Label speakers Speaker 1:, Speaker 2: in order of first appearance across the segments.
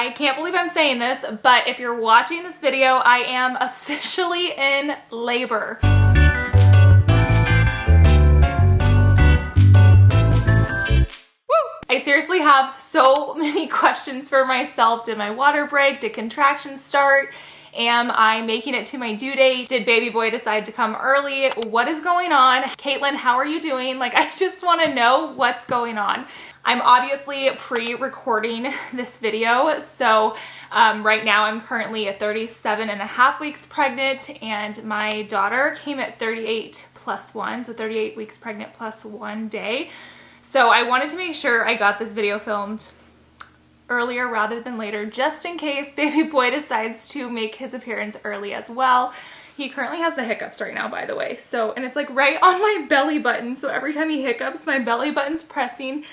Speaker 1: I can't believe I'm saying this, but if you're watching this video, I am officially in labor. I seriously have so many questions for myself. Did my water break? Did contractions start? Am I making it to my due date? Did baby boy decide to come early? What is going on? Caitlyn, how are you doing? Like, I just want to know what's going on. I'm obviously pre-recording this video. So right now I'm currently at 37.5 weeks pregnant, and my daughter came at 38 plus 1, so 38 weeks pregnant plus 1 day. So I wanted to make sure I got this video filmed earlier rather than later, just in case baby boy decides to make his appearance early as well. He currently has the hiccups right now, by the way. So, and it's like right on my belly button. So every time he hiccups, my belly button's pressing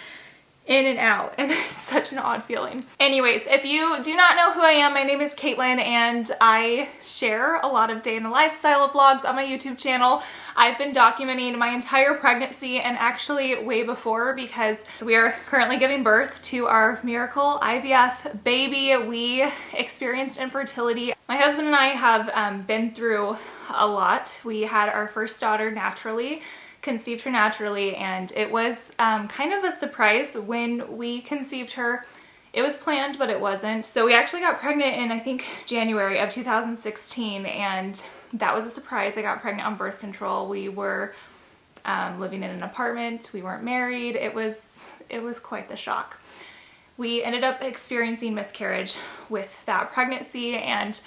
Speaker 1: in and out, and it's such an odd feeling. Anyways, if you do not know who I am, my name is Caitlyn, and I share a lot of day in the lifestyle vlogs on my YouTube channel. I've been documenting my entire pregnancy, and actually way before, because we are currently giving birth to our miracle IVF baby. We experienced infertility. My husband and I have been through a lot. We had our first daughter naturally, conceived her naturally, and it was kind of a surprise when we conceived her. It was planned, but it wasn't. So we actually got pregnant in, I think, January of 2016, and that was a surprise. I got pregnant on birth control. We were living in an apartment. We weren't married. It was quite the shock. We ended up experiencing miscarriage with that pregnancy, and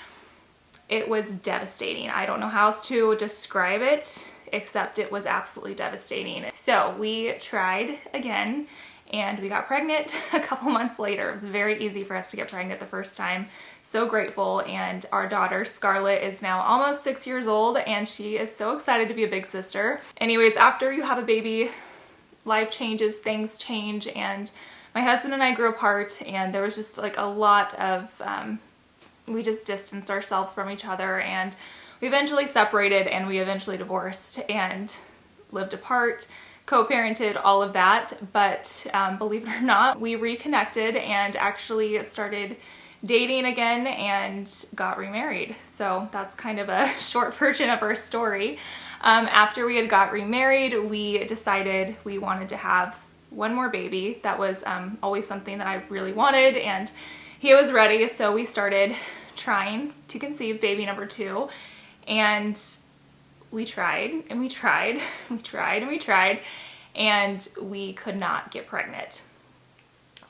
Speaker 1: it was devastating. I don't know how else to describe it, except it was absolutely devastating. So we tried again, and we got pregnant a couple months later. It was very easy for us to get pregnant the first time. So grateful. And our daughter Scarlett is now almost 6 years old, and she is so excited to be a big sister. Anyways, after you have a baby, life changes, things change, and my husband and I grew apart, and there was just like a lot of we just distanced ourselves from each other, and we eventually separated, and we eventually divorced and lived apart, co-parented, all of that. But believe it or not, we reconnected and actually started dating again and got remarried. So that's kind of a short version of our story. After we had got remarried, we decided we wanted to have one more baby. That was always something that I really wanted, and he was ready. So we started trying to conceive baby number 2. And we tried, and we tried, we tried, and we tried, and we could not get pregnant.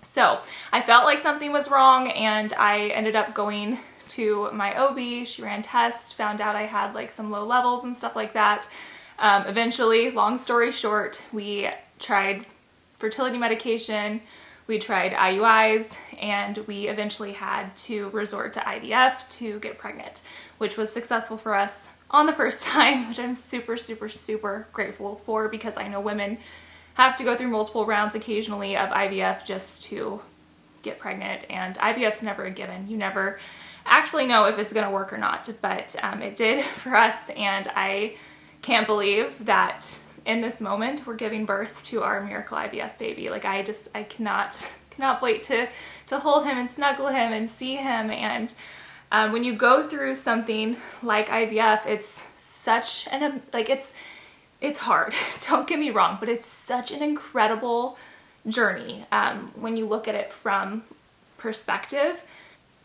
Speaker 1: So I felt like something was wrong, and I ended up going to my OB. She ran tests, found out I had like some low levels and stuff like that. Eventually, long story short, we tried fertility medication, we tried IUIs, and we eventually had to resort to IVF to get pregnant, which was successful for us on the first time, which I'm super, super, super grateful for, because I know women have to go through multiple rounds occasionally of IVF just to get pregnant, and IVF's never a given. You never actually know if it's going to work or not, but it did for us, and I can't believe that in this moment we're giving birth to our miracle IVF baby. Like, I cannot wait to hold him and snuggle him and see him. And when you go through something like IVF, it's such an, like, it's hard, don't get me wrong, but it's such an incredible journey when you look at it from perspective.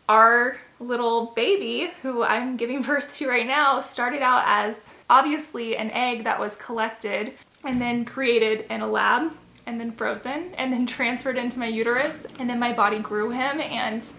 Speaker 1: Our little baby, who I'm giving birth to right now, started out as obviously an egg that was collected and then created in a lab, and then frozen, and then transferred into my uterus, and then my body grew him, and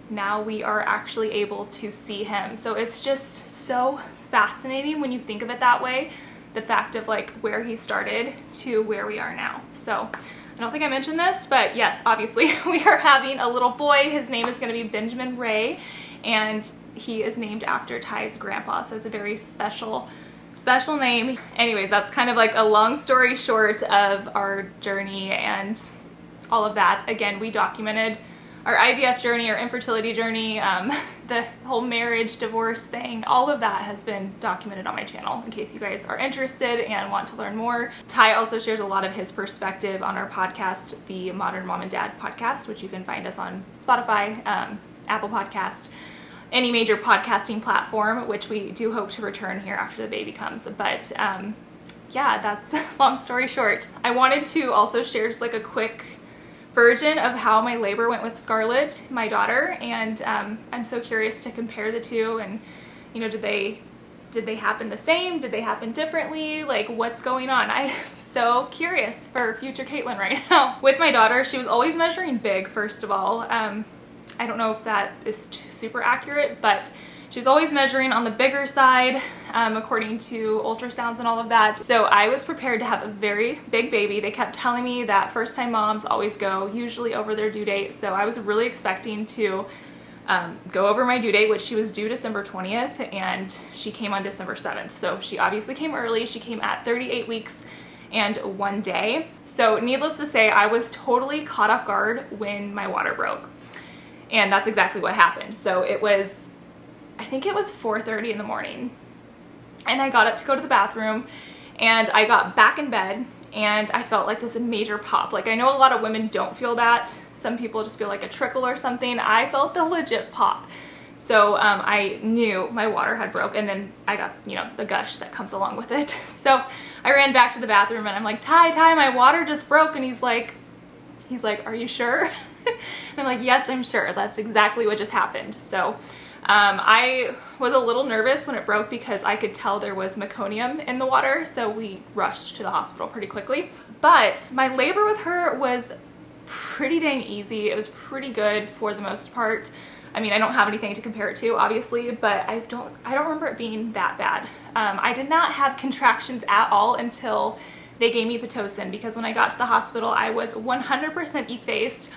Speaker 1: now we are actually able to see him. So it's just so fascinating when you think of it that way, the fact of like where he started to where we are now. So I don't think I mentioned this, but yes, obviously we are having a little boy. His name is going to be Benjamin Ray, and he is named after Ty's grandpa, so it's a very special name. Anyways, that's kind of like a long story short of our journey and all of that. Again, we documented our IVF journey, our infertility journey, the whole marriage, divorce thing, all of that has been documented on my channel in case you guys are interested and want to learn more. Ty also shares a lot of his perspective on our podcast, the Modern Mom and Dad podcast, which you can find us on Spotify, Apple Podcast, any major podcasting platform, which we do hope to return here after the baby comes. But yeah, that's long story short. I wanted to also share just like a quick version of how my labor went with Scarlett, my daughter, and I'm so curious to compare the two, and you know, did they happen the same? Did they happen differently? Like, what's going on? I'm so curious for future Caitlyn right now. With my daughter, she was always measuring big, first of all. I don't know if that is super accurate, but she was always measuring on the bigger side, according to ultrasounds and all of that. So I was prepared to have a very big baby. They kept telling me that first-time moms always go usually over their due date. So I was really expecting to go over my due date, which she was due December 20th, and she came on December 7th. So she obviously came early. She came at 38 weeks and 1 day. So needless to say, I was totally caught off guard when my water broke. And that's exactly what happened. So it was, I think it was 4:30 in the morning, and I got up to go to the bathroom, and I got back in bed, and I felt like this major pop. Like, I know a lot of women don't feel that. Some people just feel like a trickle or something. I felt the legit pop. So I knew my water had broke, and then I got, you know, the gush that comes along with it. So I ran back to the bathroom, and I'm like, Ty, my water just broke. And he's like, are you sure? And I'm like, yes, I'm sure. That's exactly what just happened. So I was a little nervous when it broke because I could tell there was meconium in the water, so we rushed to the hospital pretty quickly. But my labor with her was pretty dang easy. It was pretty good for the most part. I mean, I don't have anything to compare it to, obviously, but I don't remember it being that bad. I did not have contractions at all until they gave me Pitocin, because when I got to the hospital, I was 100% effaced,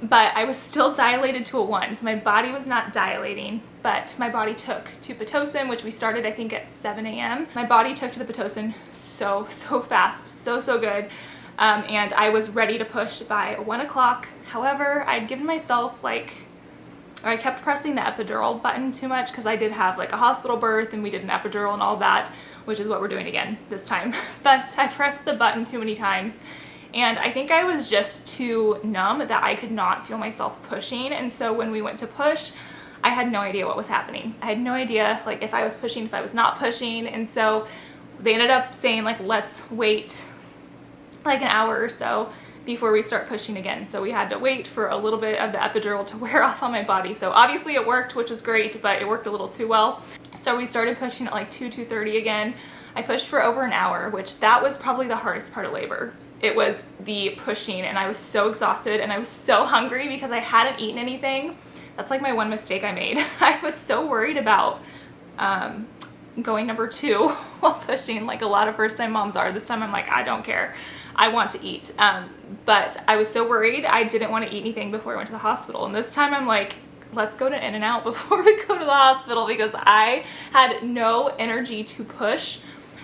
Speaker 1: but I was still dilated to a 1. So my body was not dilating, but my body took to Pitocin, which we started, I think, at 7 a.m. My body took to the Pitocin so fast, so good. And I was ready to push by 1 o'clock. However, I'd given myself I kept pressing the epidural button too much, because I did have like a hospital birth and we did an epidural and all that, which is what we're doing again this time. But I pressed the button too many times, and I think I was just too numb that I could not feel myself pushing. And so when we went to push, I had no idea what was happening. I had no idea like if I was pushing, if I was not pushing. And so they ended up saying like, let's wait like an hour or so before we start pushing again. So we had to wait for a little bit of the epidural to wear off on my body. So obviously it worked, which was great, but it worked a little too well. So we started pushing at like 2:30 again. I pushed for over an hour, which that was probably the hardest part of labor. It was the pushing, and I was so exhausted and I was so hungry because I hadn't eaten anything. That's like my one mistake I made. I was so worried about going number 2 while pushing, like a lot of first-time moms are. This time I'm like, I don't care. I want to eat. But I was so worried. I didn't want to eat anything before I went to the hospital. And this time I'm like, let's go to In-N-Out before we go to the hospital, because I had no energy to push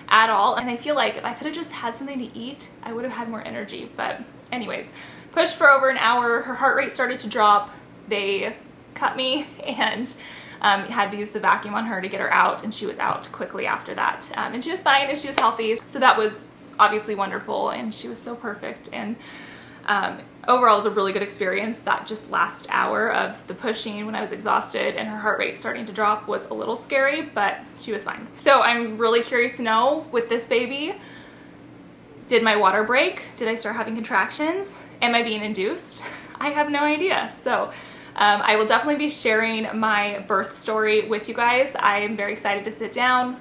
Speaker 1: at all. And I feel like if I could have just had something to eat, I would have had more energy. But anyways, pushed for over an hour. Her heart rate started to drop. They cut me and had to use the vacuum on her to get her out, and she was out quickly after that. And she was fine and she was healthy. So that was obviously wonderful, and she was so perfect. And overall, it was a really good experience. That just last hour of the pushing when I was exhausted and her heart rate starting to drop was a little scary, but she was fine. So I'm really curious to know, with this baby, did my water break? Did I start having contractions? Am I being induced? I have no idea. So I will definitely be sharing my birth story with you guys. I am very excited to sit down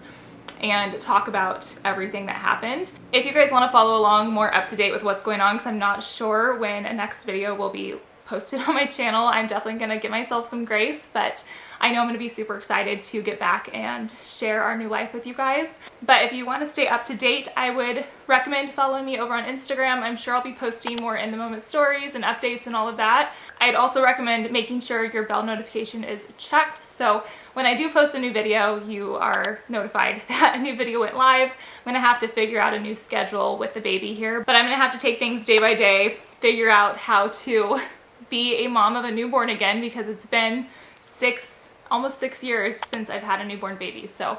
Speaker 1: and talk about everything that happened. If you guys want to follow along more up to date with what's going on, because I'm not sure when a next video will be posted on my channel, I'm definitely going to give myself some grace, but I know I'm going to be super excited to get back and share our new life with you guys. But if you want to stay up to date, I would recommend following me over on Instagram. I'm sure I'll be posting more in the moment stories and updates and all of that. I'd also recommend making sure your bell notification is checked, so when I do post a new video, you are notified that a new video went live. I'm going to have to figure out a new schedule with the baby here, but I'm going to have to take things day by day, figure out how to be a mom of a newborn again, because it's been almost 6 years since I've had a newborn baby. So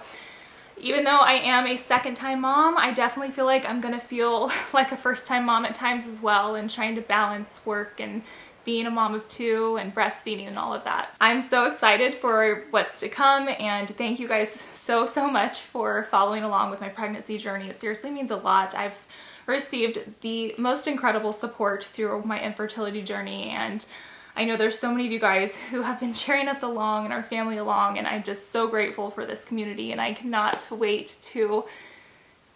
Speaker 1: even though I am a second-time mom, I definitely feel like I'm gonna feel like a first-time mom at times as well, and trying to balance work and being a mom of 2 and breastfeeding and all of that. I'm so excited for what's to come, and thank you guys so much for following along with my pregnancy journey. It seriously means a lot. I've received the most incredible support through my infertility journey, and I know there's so many of you guys who have been cheering us along and our family along, and I'm just so grateful for this community, and I cannot wait to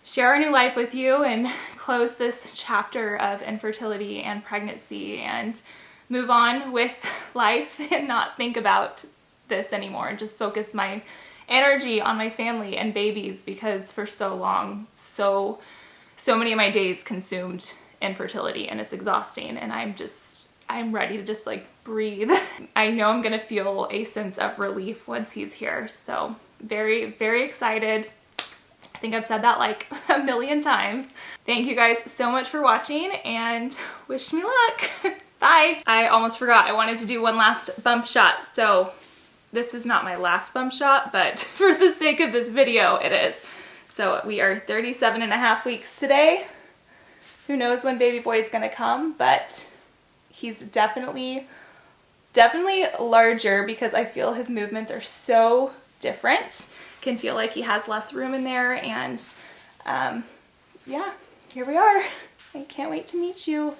Speaker 1: share our new life with you and close this chapter of infertility and pregnancy and move on with life and not think about this anymore, and just focus my energy on my family and babies, because for so long, so many of my days consumed infertility, and it's exhausting, and I'm ready to just like breathe. I know I'm gonna feel a sense of relief once he's here. So very, very excited. I think I've said that like a million times. Thank you guys so much for watching, and wish me luck. Bye. I almost forgot, I wanted to do one last bump shot. So this is not my last bump shot, but for the sake of this video, it is. So we are 37.5 weeks today. Who knows when baby boy is gonna come, but he's definitely larger, because I feel his movements are so different. Can feel like he has less room in there, and yeah, here we are. I can't wait to meet you.